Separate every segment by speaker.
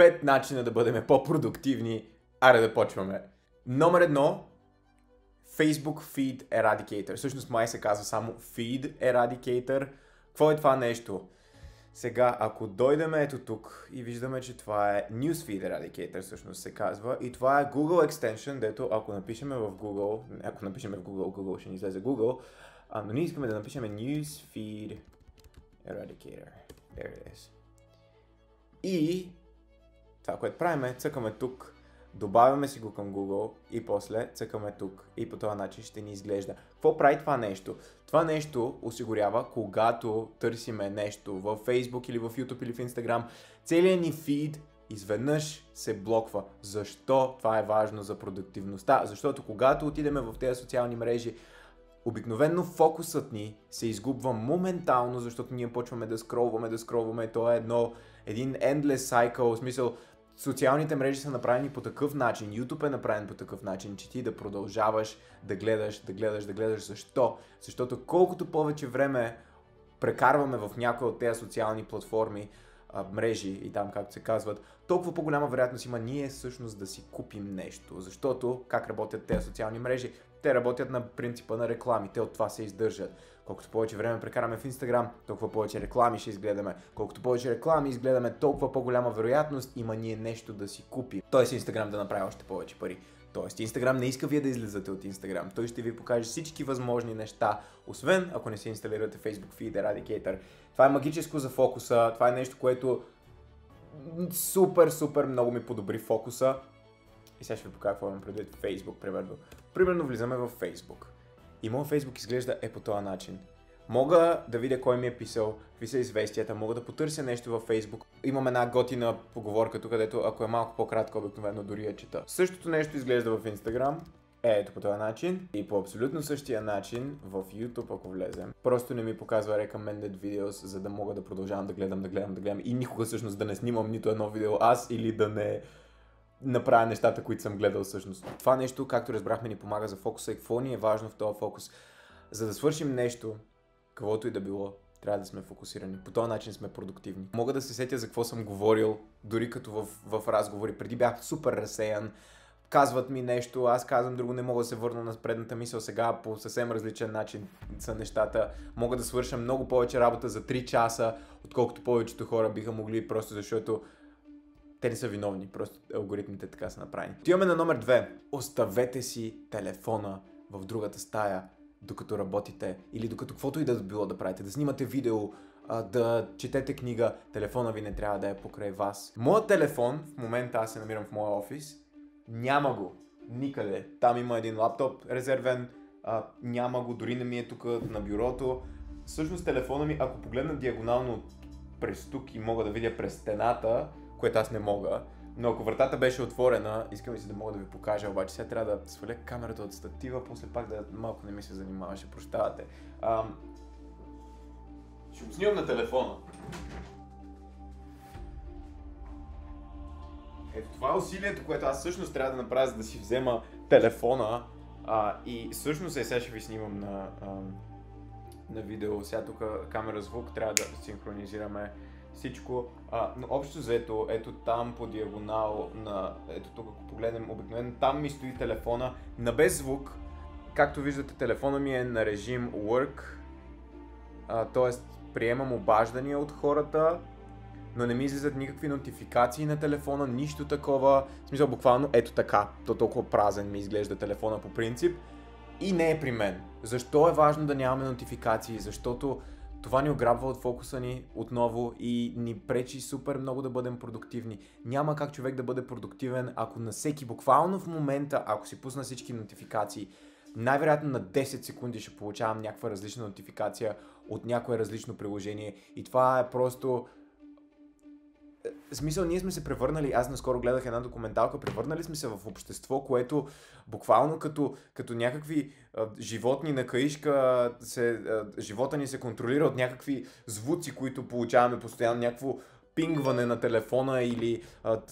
Speaker 1: 5 начина да бъдем по-продуктивни. Аре да почваме. Номер 1. Facebook Feed Eradicator. Всъщност май се казва само Feed Eradicator. Какво е това нещо? Сега, ако дойдем ето тук и виждаме, че това е Newsfeed Eradicator, всъщност се казва. И това е Google Extension, дето ако напишем в Google ще ни излезе Google. Но ние искаме да напишем Newsfeed Eradicator. There it is. И това, което правим е, цъкаме тук, добавяме си го към Google и после цъкаме тук и по този начин ще ни изглежда. Какво прави това нещо? Това нещо осигурява, когато търсиме нещо в Facebook или в YouTube или в Instagram, целият ни фид изведнъж се блоква. Защо това е важно за продуктивността? Защото когато отидеме в тези социални мрежи, обикновено фокусът ни се изгубва моментално, защото ние почваме да скролваме. То е един endless cycle, в смисъл социалните мрежи са направени по такъв начин, YouTube е направен по такъв начин, че ти да продължаваш да гледаш. Защо? Защото колкото повече време прекарваме в някои от тези социални платформи, мрежи и там както се казват, толкова по-голяма вероятност има ние всъщност да си купим нещо. Защото как работят тези социални мрежи? Те работят на принципа на реклами, те от това се издържат. Колкото повече време прекараме в Instagram, толкова повече реклами ще изгледаме. Колкото повече реклами изгледаме, толкова по-голяма вероятност има ние нещо да си купим. Тоест Instagram да направи още повече пари. Тоест Instagram не иска вие да излизате от Instagram. Той ще ви покаже всички възможни неща, освен ако не си инсталирате Facebook Feed Eradicator. Това е магическо за фокуса, това е нещо, което супер много ми подобри фокуса. И сега ще ви покажа какво имам предвид Facebook, примерно. Примерно влизаме в Facebook. И моят Facebook изглежда по този начин. Мога да видя кой ми е писал, какви са известията, мога да потърся нещо във Facebook. Имам една готина поговорка тук, където ако е малко по-кратко, обикновено дори я чета. Същото нещо изглежда в Instagram. Ето по този начин. И по абсолютно същия начин в YouTube, ако влезем. Просто не ми показва recommended videos, за да мога да продължавам да гледам. И никога всъщност да не снимам нито едно видео аз или да не направя нещата, които съм гледал всъщност. Това нещо, както разбрахме, ни помага за фокуса и какво ни е важно в този фокус. За да свършим нещо, каквото и да било, трябва да сме фокусирани. По този начин сме продуктивни. Мога да се сетя за какво съм говорил, дори като в разговори. Преди бях супер разсеян, казват ми нещо, аз казвам друго, не мога да се върна на предната мисъл. Сега по съвсем различен начин са нещата. Мога да свърша много повече работа за 3 часа, отколкото повечето хора биха могли, просто защото те не са виновни, просто алгоритмите така са направени. Отиваме на номер 2. Оставете си телефона в другата стая, докато работите или докато каквото и да било да правите. Да снимате видео, да четете книга, телефона ви не трябва да е покрай вас. Моят телефон, в момента аз се намирам в моя офис, няма го никъде. Там има един лаптоп резервен, няма го, дори не ми е тук на бюрото. Всъщност телефона ми, ако погледна диагонално през тук и мога да видя през стената, което аз не мога, но ако вратата беше отворена, искам и си да мога да ви покажа, обаче сега трябва да сваля камерата от статива, после пак да малко не ми се занимаваше, прощавате. Ще го снимам на телефона. Ето това е усилието, което аз всъщност трябва да направя, за да си взема телефона и всъщност сега ще ви снимам на видео. Сега тук камера звук, трябва да синхронизираме всичко, но общо взето, ето там по диагонал, ето тук ако погледнем обикновено, там ми стои телефона на без звук. Както виждате, телефона ми е на режим Work, т.е. приемам обаждания от хората, но не ми излизат никакви нотификации на телефона, нищо такова. В смисъл буквално ето така, то толкова празен ми изглежда телефона по принцип и не е при мен. Защо е важно да нямаме нотификации? Защото това ни ограбва от фокуса ни отново и ни пречи супер много да бъдем продуктивни. Няма как човек да бъде продуктивен, ако на всеки, буквално в момента, ако си пусна всички нотификации, най-вероятно на 10 секунди ще получавам някаква различна нотификация от някое различно приложение и това е просто... В смисъл, ние сме се превърнали, аз наскоро гледах една документалка, превърнали сме се в общество, което буквално като някакви животни на каишка, живота ни се контролира от някакви звуци, които получаваме постоянно, някакво пингване на телефона или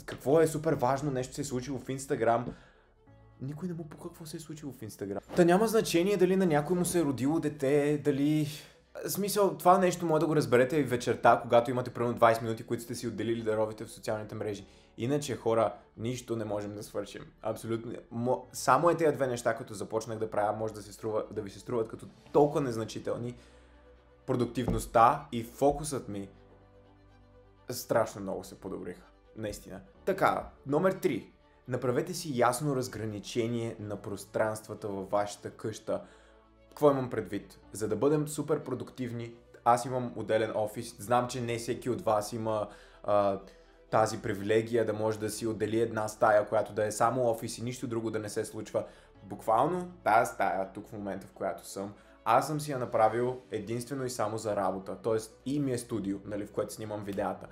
Speaker 1: какво е супер важно, нещо се е случило в Instagram. Никой не му пука какво се е случило в Instagram. Та няма значение дали на някой му се е родило дете, дали... В смисъл, това нещо може да го разберете и вечерта, когато имате примерно 20 минути, които сте си отделили да ровите в социалните мрежи. Иначе хора, нищо не можем да свършим. Абсолютно. Само тези две неща, като започнах да правя, може да ви се струват като толкова незначителни. Продуктивността и фокусът ми страшно много се подобриха. Наистина. Така, номер 3. Направете си ясно разграничение на пространствата във вашата къща. Какво имам предвид? За да бъдем супер продуктивни, аз имам отделен офис. Знам, че не всеки от вас има тази привилегия да може да си отдели една стая, която да е само офис и нищо друго да не се случва. Буквално тази стая, тук в момента, в която съм, аз съм си я направил единствено и само за работа. Тоест и ми е студио, нали, в което снимам видеята.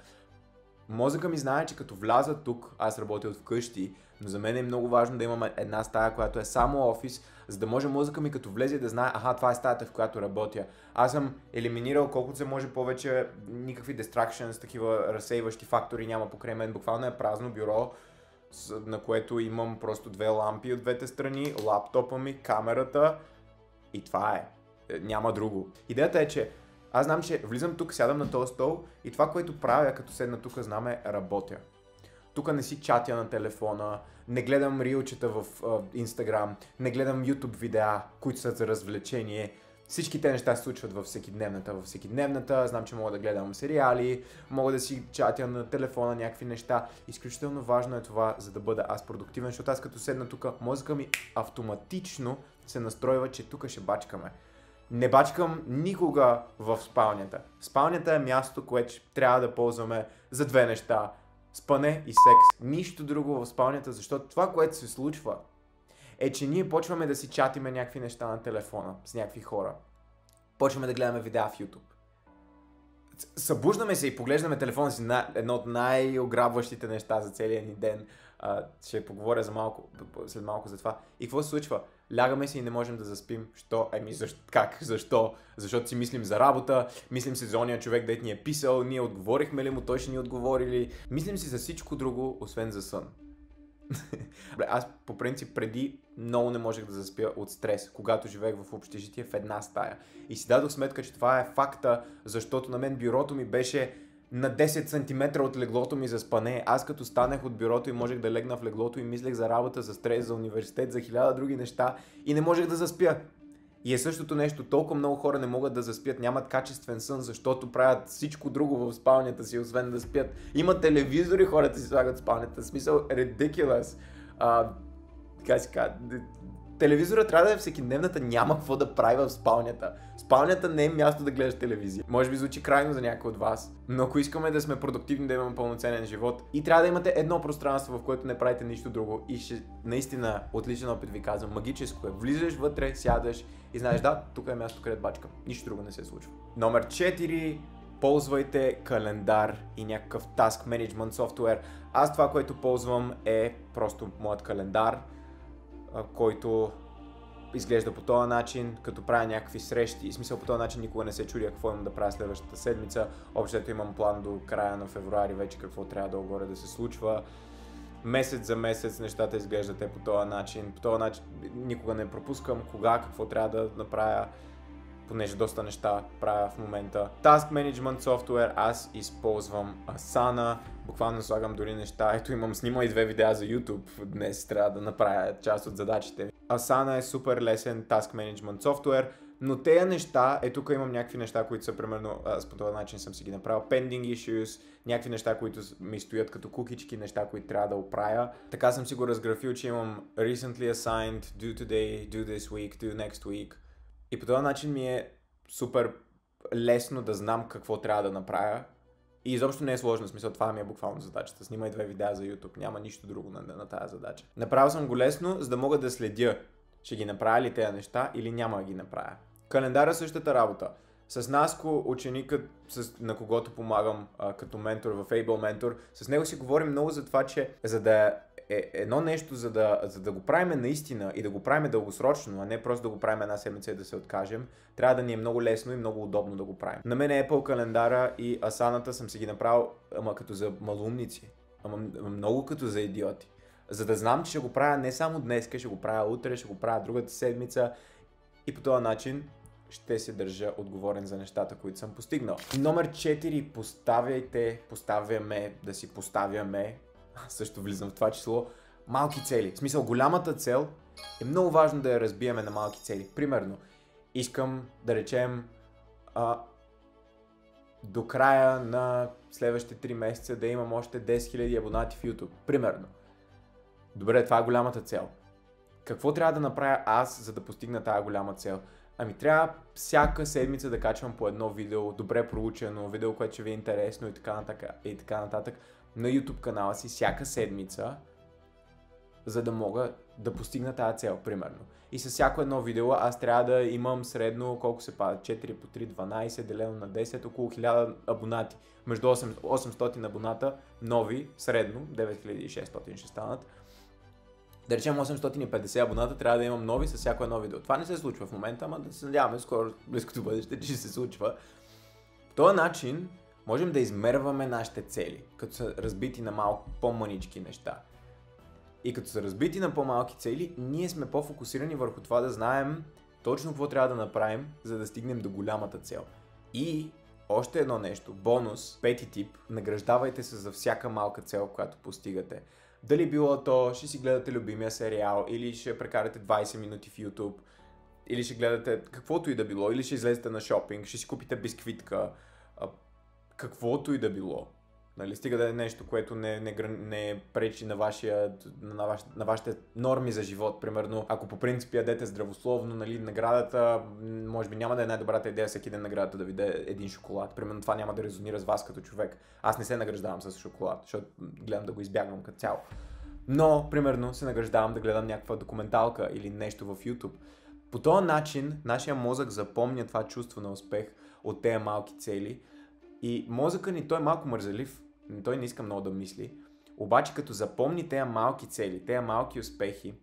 Speaker 1: Мозъка ми знае, че като вляза тук, аз работя от вкъщи, но за мен е много важно да имам една стая, която е само офис, за да може мозъка ми като влезе да знае, това е стаята, в която работя. Аз съм елиминирал колкото се може повече никакви distractions, такива разсейващи фактори няма покрай мен. Буквално е празно бюро, на което имам просто две лампи от двете страни, лаптопа ми, камерата и това е. Няма друго. Идеята е, че аз знам, че влизам тук, сядам на този стол и това, което правя, като седна тук, знам работя. Тук не си чатя на телефона, не гледам рилчета в Instagram, не гледам YouTube видеа, които са за развлечение. Всички те неща се случват във всекидневната. Знам, че мога да гледам сериали, мога да си чатя на телефона някакви неща. Изключително важно е това, за да бъда аз продуктивен, защото аз като седна тук, мозъка ми автоматично се настройва, че тук ще бачкаме. Не бачкам никога в спалнята. Спалнята е място, което трябва да ползваме за две неща. Спане и секс. Нищо друго в спалнята, защото това, което се случва, е, че ние почваме да си чатиме някакви неща на телефона с някакви хора. Почваме да гледаме видеа в YouTube. Събуждаме се и поглеждаме телефона си на едно от най-ограбващите неща за целия ни ден. Ще поговоря след малко за това. И какво се случва? Лягаме си и не можем да заспим. Що? Как? Защо? Защото си мислим за работа, мислим си за ония човек, дет ни е писал, ние отговорихме ли му, той ще ни отговорили. Мислим си за всичко друго, освен за сън. Аз по принцип преди много не можех да заспя от стрес, когато живеех в общежитие в една стая. И си дадох сметка, че това е факта, защото на мен бюрото ми беше на 10 см от леглото ми за спане. Аз като станах от бюрото и можех да легна в леглото и мислех за работа, за стрес, за университет, за 1000 други неща и не можех да заспя. И е същото нещо. Толкова много хора не могат да заспят, нямат качествен сън, защото правят всичко друго в спалнята си, освен да спят. Има телевизори, хората си слагат в спалнята. В смисъл, ridiculous. Телевизора трябва да е всекидневната, няма какво да прави в спалнята. Спалнята не е място да гледаш телевизия. Може би звучи крайно за някой от вас, но ако искаме да сме продуктивни, да имаме пълноценен живот и трябва да имате едно пространство, в което не правите нищо друго и ще наистина отличен опит ви казвам, магическо е. Влизаш вътре, сядаш и знаеш, да, тук е място, където бачкам. Нищо друго не се случва. Номер 4. Ползвайте календар и някакъв task management софтуер. Аз това, което ползвам е просто моят календар, който изглежда по този начин, като правя някакви срещи. В смисъл, по този начин никога не се чудя какво имам да правя следващата седмица. Общото имам план до края на февруари вече какво трябва долу-горе да се случва. Месец за месец нещата изглеждат по този начин. По този начин никога не пропускам какво трябва да направя, понеже доста неща правя в момента. Task Management софтуер, аз използвам Asana, буквално слагам дори неща. Ето снимам и 2 видеа за YouTube, днес трябва да направя част от задачите. Asana е супер лесен Task Management софтуер, но тези неща, тук имам някакви неща, които са примерно, по този начин съм си ги направил, pending issues, някакви неща, които ми стоят като кукички, неща, които трябва да оправя. Така съм си го разграфил, че имам recently assigned, do today, do this week, do next week. И по този начин ми е супер лесно да знам какво трябва да направя. И изобщо не е сложно, в смисъл това ми е буквално задачата. Снимай 2 видеа за YouTube, няма нищо друго на тази задача. Направил съм го лесно, за да мога да следя, ще ги направя ли тези неща или няма да ги направя. Календара същата работа. С Наско, ученикът, на когото помагам като ментор в Able Mentor, с него си говорим много за това, че за да едно нещо, за да го правим наистина и да го правим дългосрочно, а не просто да го правим една седмица и да се откажем, трябва да ни е много лесно и много удобно да го правим. На мен Apple календара и Асаната съм си ги направил, като за малумници, много като за идиоти. За да знам, че ще го правя не само днес, ще го правя утре, ще го правя другата седмица и по този начин ще се държа отговорен за нещата, които съм постигнал. Номер 4. Поставяме, да си поставяме също влизам в това число, малки цели. В смисъл, голямата цел е много важно да я разбиеме на малки цели. Примерно, искам да речем до края на следващите 3 месеца да имам още 10 000 абонати в YouTube. Примерно. Добре, това е голямата цел. Какво трябва да направя аз, за да постигна тази голяма цел? Ами трябва всяка седмица да качвам по едно видео, добре проучено, видео, което ще ви е интересно и така нататък на YouTube канала си всяка седмица, за да мога да постигна тази цел, примерно. И с всяко едно видео аз трябва да имам средно, колко се пада, 4 по 3, 12, делено на 10, около 1000 абонати. Между 800 абоната, нови, средно, 9600 ще станат. Да речем 850 абоната трябва да имам нови с всяко едно видео. Това не се случва в момента, ама да се надяваме скоро, близкото бъдеще, че ще се случва. По този начин можем да измерваме нашите цели, като са разбити на малко по-мънички неща. И като са разбити на по-малки цели, ние сме по-фокусирани върху това да знаем точно какво трябва да направим, за да стигнем до голямата цел. И още едно нещо, бонус, пети тип, награждавайте се за всяка малка цел, която постигате. Дали било то, ще си гледате любимия сериал, или ще прекарате 20 минути в YouTube, или ще гледате каквото и да било, или ще излезете на шопинг, ще си купите бисквитка, каквото и да било. Нали, стига да е нещо, което не пречи на вашите норми за живот. Примерно, ако по принцип ядете здравословно, нали, наградата, може би няма да е най-добрата идея всеки ден наградата да ви даде един шоколад. Примерно това няма да резонира с вас като човек. Аз не се награждавам с шоколад, защото гледам да го избягвам като цяло. Но, примерно, се награждавам да гледам някаква документалка или нещо в YouTube. По този начин, нашия мозък запомня това чувство на успех от тези малки цели. И мозъкът ни, той е малко мързелив, той не иска много да мисли, обаче като запомни тези малки цели, тези малки успехи,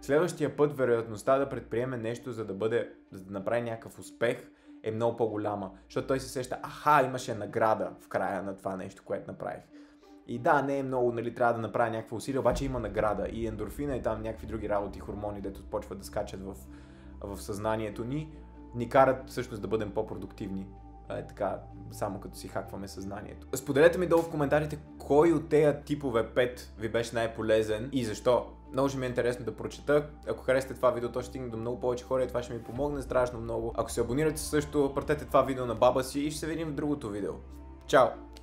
Speaker 1: следващия път вероятността да предприеме нещо, за да направи някакъв успех, е много по-голяма, защото той се сеща, имаше награда в края на това нещо, което направих. И да, не е много, нали, трябва да направя някакво усилие, обаче има награда и ендорфина и там някакви други работи, хормони, дето почват да скачат в съзнанието ни карат всъщност да бъдем по-продуктивни. Така, само като си хакваме съзнанието. Споделете ми долу в коментарите кой от тези типове 5 ви беше най-полезен и защо. Много ще ми е интересно да прочета. Ако харесате това видео, то ще стигне до много повече хора и това ще ми помогне страшно много. Ако се абонирате също, пратете това видео на баба си и ще се видим в другото видео. Чао!